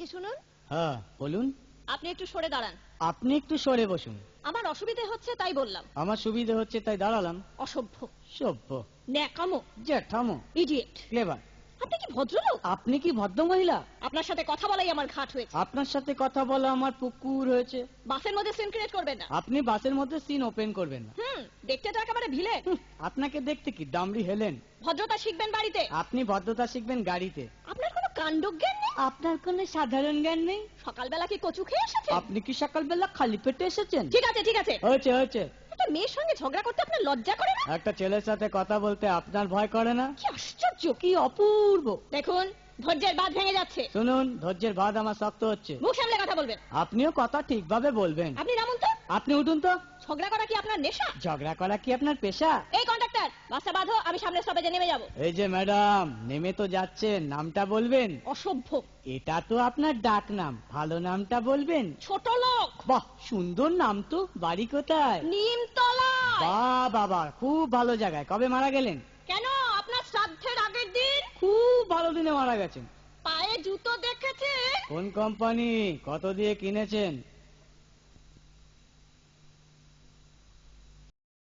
যে শুনুন। হ্যাঁ বলুন। আপনি একটু সরে দাঁড়ান। আপনি একটু সরে বসুন। আমার অসুবিধা হচ্ছে তাই বললাম। আমার সুবিধা হচ্ছে তাই দাঁড়ালাম। অসভ্য, সভ্য, ন্যাকামো, জ্যাঠামো, ইডিয়েট। ক্লেভার। আপনি কি ভদ্রলোক? আপনি কি ভদ্র মহিলা? আপনার সাথে কথা বলাই আমার ঘাট হয়েছে। আপনার সাথে কথা বলা আমার পুকুর হয়েছে। বাসের মধ্যে সিন ক্রিয়েট করবেন না। আপনি বাসের মধ্যে সিন ওপেন করবেন না। দেখতে তো একেবারে ভিলে। আপনাকে দেখতে কি ডামরি হেলেন? ভদ্রতা শিখবেন বাড়িতে। আপনি ভদ্রতা শিখবেন গাড়িতে। আপনার কোনো কাণ্ডজ্ঞান নেই। আপনার কোনো সাধারণ জ্ঞান নেই। সকালবেলা কি কচু খেয়ে এসেছেন? আপনি কি সকালবেলা খালি পেটে এসেছেন? ঠিক আছে ঠিক আছে, হয়েছে হয়েছে। একটা মেয়ের সঙ্গে ঝগড়া করতে আপনার লজ্জা করে না? একটা ছেলের সাথে কথা বলতে আপনার ভয় করে না? কি আশ্চর্য, কি অপূর্ব। দেখুন ধৈর্যের বাঁধ ভেঙে যাচ্ছে। শুনুন, ধৈর্যের বাঁধ আমার শক্ত হচ্ছে। মুখ সামলে কথা বলবেন। আপনিও কথা ঠিকভাবে বলবেন। আপনি নামুন তো। আপনি উঠুন তো। ঝগড়া করা কি আপনার নেশা? ঝগড়া করা কি আপনার পেশা? এই কন্ডাক্টর, বাসটা বাঁধো, আমি সামনে স্টপেজে নেমে যাব। এই যে ম্যাডাম, নেমে তো যাচ্ছেন, নামটা বলবেন। অসভ্য। এটা তো আপনার ডাক নাম, ভালো নামটা বলবেন। ছোট লোক। বাহ, সুন্দর নাম তো। বাড়ি কোথায়? নিমতলা। বাহ বাবা, খুব ভালো জায়গায়। কবে মারা গেলেন? কেন, আপনার শ্রাদ্ধের আগের দিন। খুব ভালো দিনে মারা গেছেন। পায়ে জুতো দেখেছে? কোন কোম্পানি? কত দিয়ে কিনেছেন?